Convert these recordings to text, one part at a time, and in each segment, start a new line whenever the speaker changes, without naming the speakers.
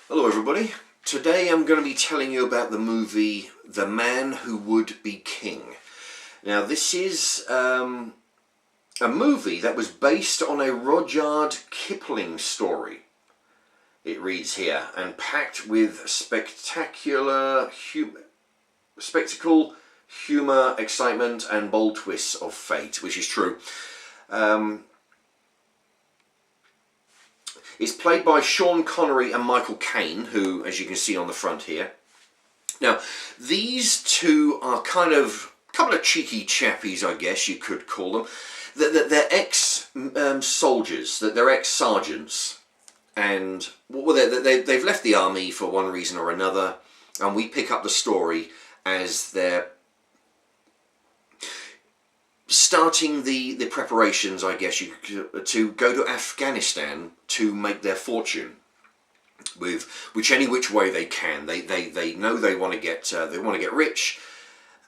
Hello everybody. Today I'm going to be telling you about the movie The Man Who Would Be King. Now this is a movie that was based on a Rudyard Kipling story. It reads here, and packed with spectacle, humour, excitement and bold twists of fate, which is true. It's played by Sean Connery and Michael Caine, who, as you can see on the front here. Now, these two are kind of a couple of cheeky chappies, I guess you could call them. They're ex-soldiers, they're ex-sergeants, and they've left the army for one reason or another, and we pick up the story as they're starting the preparations, I guess, to go to Afghanistan to make their fortune, with any which way they can. They know they want to get rich,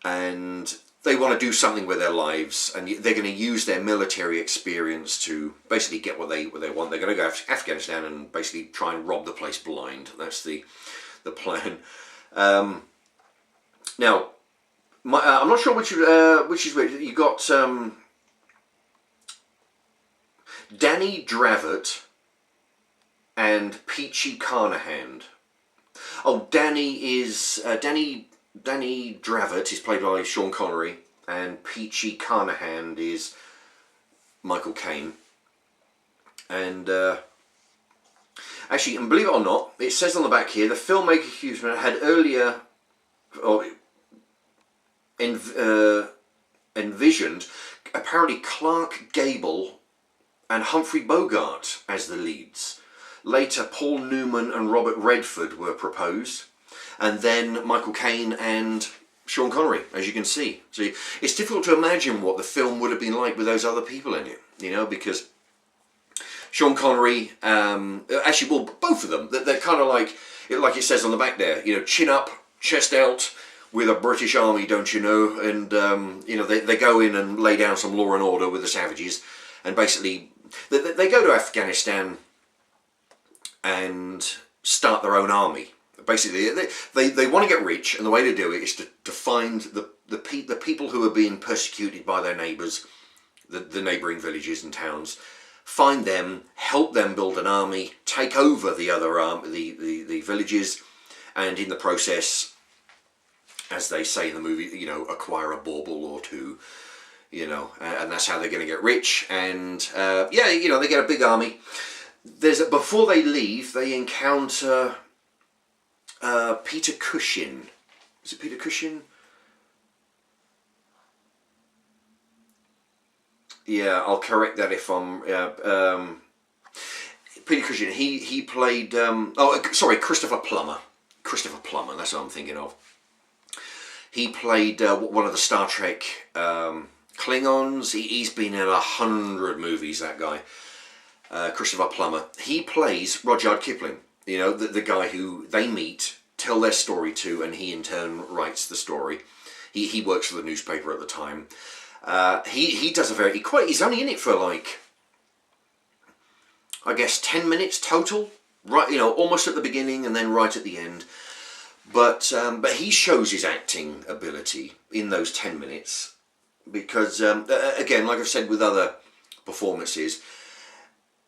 and they want to do something with their lives, and they're going to use their military experience to basically get what they want. They're going to go to Afghanistan and basically try and rob the place blind. That's the plan. Now, I'm not sure which is which. You got Danny Dravot and Peachy Carnahan. Oh, Danny Dravot is played by Sean Connery, and Peachy Carnahan is Michael Caine. And actually, and believe it or not, it says on the back here, the filmmaker Hughesman had earlier envisioned apparently Clark Gable and Humphrey Bogart as the leads. Later, Paul Newman and Robert Redford were proposed, and then Michael Caine and Sean Connery, as you can see. So it's difficult to imagine what the film would have been like with those other people in it, because Sean Connery, actually, well, both of them, they're kind of like it says on the back there, chin up, chest out, with a British army, don't you know? And they go in and lay down some law and order with the savages, and basically they go to Afghanistan and start their own army. Basically, they want to get rich, and the way to do it is to find the people who are being persecuted by their neighbours, the neighbouring villages and towns. Find them, help them build an army, take over the other the villages, and in the process, as they say in the movie, acquire a bauble or two, and that's how they're going to get rich. And they get a big army. Before they leave, they encounter Peter Cushing. Is it Peter Cushing? Yeah, I'll correct that if I'm. Peter Cushing. He played. Christopher Plummer. Christopher Plummer. That's what I'm thinking of. He played one of the Star Trek Klingons. He's been in 100 movies, that guy. Christopher Plummer. He plays Rudyard Kipling. The guy who they meet, tell their story to, and he in turn writes the story. He works for the newspaper at the time. He does he's only in it for I guess 10 minutes total. Right, almost at the beginning and then right at the end. But he shows his acting ability in those 10 minutes because, again, like I've said with other performances,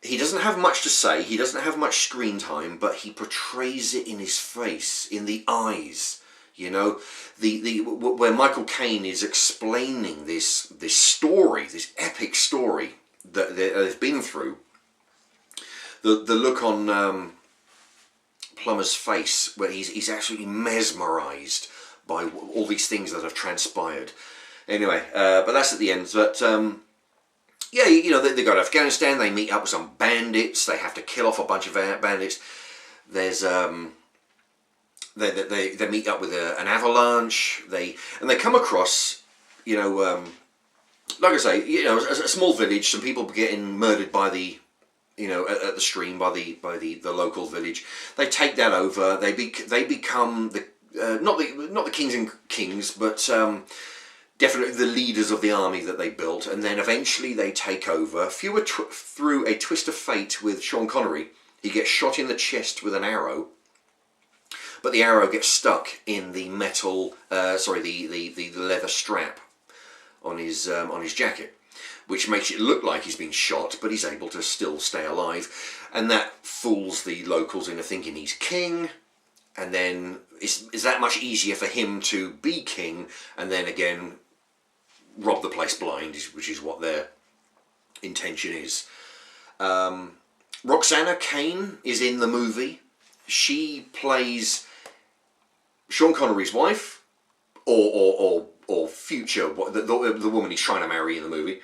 he doesn't have much to say, he doesn't have much screen time, but he portrays it in his face, in the eyes, where Michael Caine is explaining this story, this epic story that they've been through. The look on Plummer's face, where he's absolutely mesmerised by all these things that have transpired. Anyway, but that's at the end. But they go to Afghanistan. They meet up with some bandits. They have to kill off a bunch of bandits. There's they meet up with an avalanche. They come across like I say, a small village. Some people getting murdered by the at the stream by the local village. They take that over. They become the not the kings, but definitely the leaders of the army that they built. And then eventually they take over. Through a twist of fate with Sean Connery, he gets shot in the chest with an arrow but the arrow gets stuck in the metal, the leather strap on his jacket, which makes it look like he's been shot, but he's able to still stay alive, and that fools the locals into thinking he's king. And then it's that much easier for him to be king, and then again rob the place blind, which is what their intention is. Roxana Cain is in the movie. She plays Sean Connery's wife, or future, the woman he's trying to marry in the movie,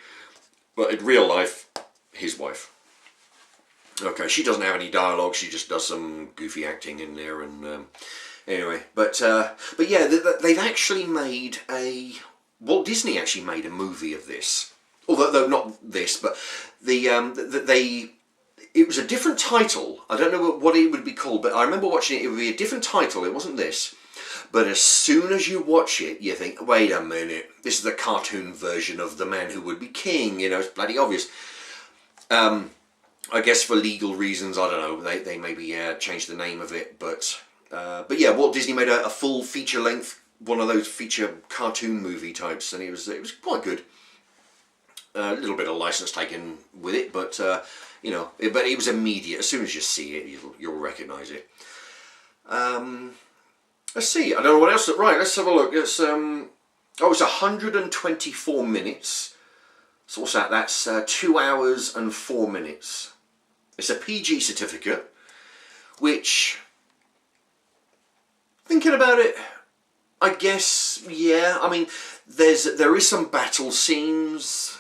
but in real life, his wife. Okay, she doesn't have any dialogue. She just does some goofy acting in there, and anyway. But yeah, they've actually made Walt Disney actually made a movie of this. Although not this, but it was a different title. I don't know what it would be called, but I remember watching it. It would be a different title. It wasn't this. But as soon as you watch it, you think, wait a minute, this is the cartoon version of The Man Who Would Be King. You know, it's bloody obvious. I guess for legal reasons, I don't know, they maybe changed the name of it, but yeah, Walt Disney made a full feature-length, one of those feature cartoon movie types, and it was quite good. A little bit of license taken with it, but you know, but it was immediate. As soon as you see it, you'll recognise it. Let's see. I don't know what else. Right, let's have a look. It's it's 124 minutes. So what's that? That's 2 hours and 4 minutes. It's a PG certificate, which, thinking about it, I guess, yeah. I mean, there is some battle scenes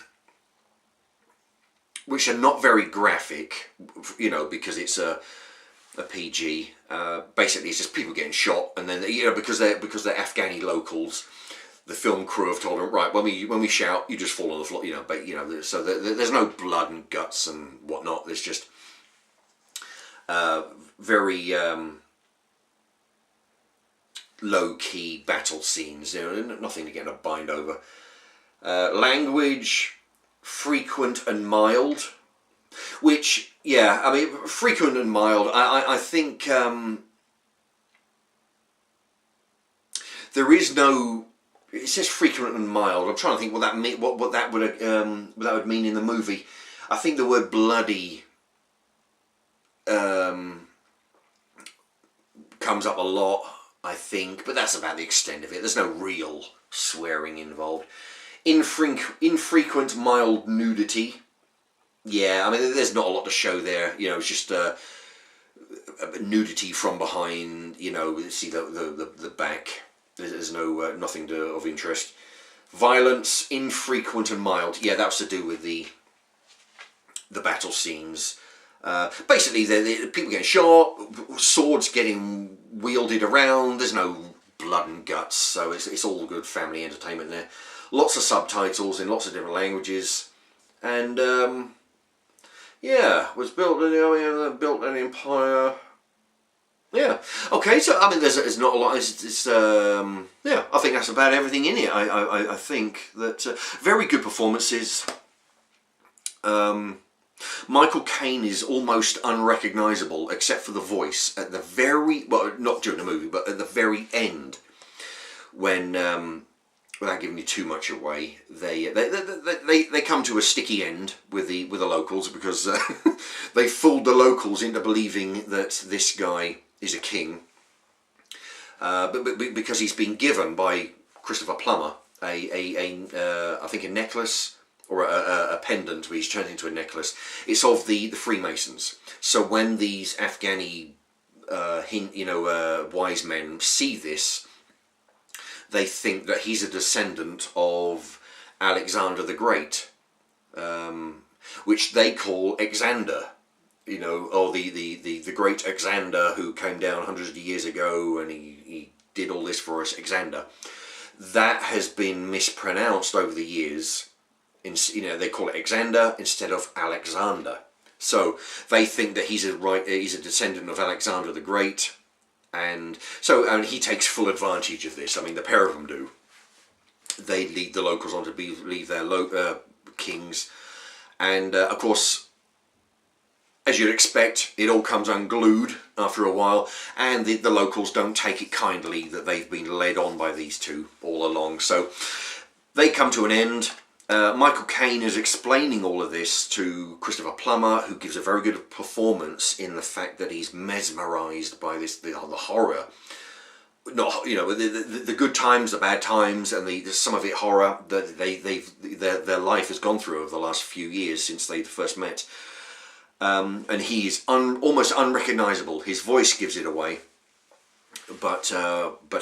which are not very graphic, you know, because it's a PG. Basically, it's just people getting shot, and then because they're Afghani locals, the film crew have told them, right, when we shout, you just fall on the floor, you know. But you know, so there's no blood and guts and whatnot. There's just very low-key battle scenes. You know, nothing to get a bind over. Language, frequent and mild. Which, yeah, I mean, frequent and mild. I think there is no. It says frequent and mild. I'm trying to think what that would mean in the movie. I think the word bloody comes up a lot, I think, but that's about the extent of it. There's no real swearing involved. Infrequent mild nudity. Yeah, I mean, there's not a lot to show there. You know, it's just nudity from behind. You know, see the back. There's no nothing of interest. Violence, infrequent and mild. Yeah, that's to do with the battle scenes. Basically, people getting shot, swords getting wielded around. There's no blood and guts, so it's all good family entertainment there. Lots of subtitles in lots of different languages, and yeah, was built an empire. Yeah. Okay. So I mean, there's not a lot. Yeah. I think that's about everything in it. I think that very good performances. Michael Caine is almost unrecognisable except for the voice at the very not during the movie, but at the very end when without giving you too much away, they come to a sticky end with the locals because they fooled the locals into believing that this guy is a king, but because he's been given by Christopher Plummer I think a necklace or a pendant where he's turned into a necklace. It's of the Freemasons. So when these Afghani wise men see this, they think that he's a descendant of Alexander the Great, which they call Xander. You know, or the great Xander who came down hundreds of years ago and he did all this for us, Xander. That has been mispronounced over the years. They call it Xander instead of Alexander. So they think that he's a descendant of Alexander the Great, and he takes full advantage of this. I mean, the pair of them do. They lead the locals on to believe they're kings, and of course, as you'd expect, it all comes unglued after a while, and the locals don't take it kindly that they've been led on by these two all along. So they come to an end. Michael Caine is explaining all of this to Christopher Plummer, who gives a very good performance in the fact that he's mesmerised by the horror. Not, you know, the good times, the bad times, and the some of it horror that their life has gone through over the last few years since they first met. And he's almost unrecognisable. His voice gives it away. But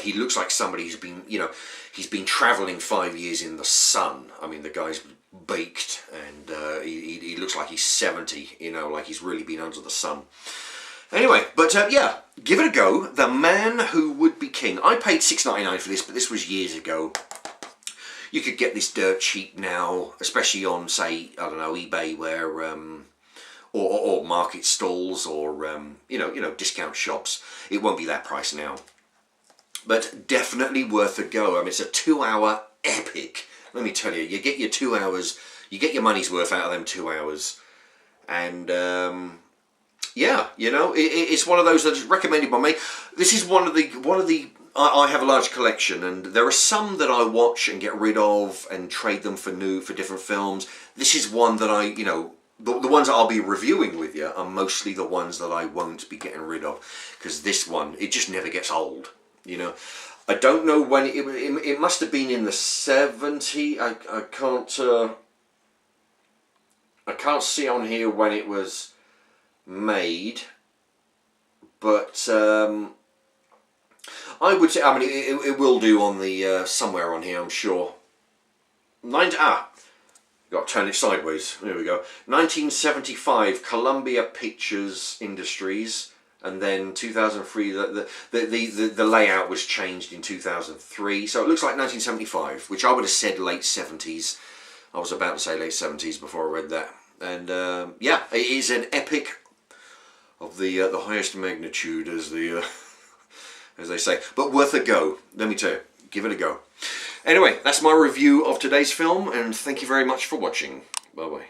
he looks like somebody who's been, you know, he's been travelling 5 years in the sun. I mean, the guy's baked, and he looks like he's 70, you know, like he's really been under the sun. Anyway, but yeah, give it a go. The Man Who Would Be King. I paid $6.99 for this, but this was years ago. You could get this dirt cheap now, especially on, say, I don't know, eBay, where or market stalls, or you know, discount shops. It won't be that price now, but definitely worth a go. I mean, it's a 2-hour epic. Let me tell you, you get your 2 hours, you get your money's worth out of them 2 hours, and yeah, you know, it's one of those that's recommended by me. This is one of the. I have a large collection, and there are some that I watch and get rid of and trade them for different films. This is one that I, you know. The ones that I'll be reviewing with you are mostly the ones that I won't be getting rid of, because this one, it just never gets old, you know. I don't know when, it must have been in the 70s, I can't see on here when it was made, but I would say, I mean, it will do on the, somewhere on here, I'm sure. Got to turn it sideways. There we go. 1975, Columbia Pictures Industries, and then 2003. The layout was changed in 2003, so it looks like 1975, which I would have said late 70s. I was about to say late 70s before I read that, and yeah, it is an epic of the highest magnitude, as they say, but worth a go. Let me tell you, give it a go. Anyway, that's my review of today's film, and thank you very much for watching. Bye-bye.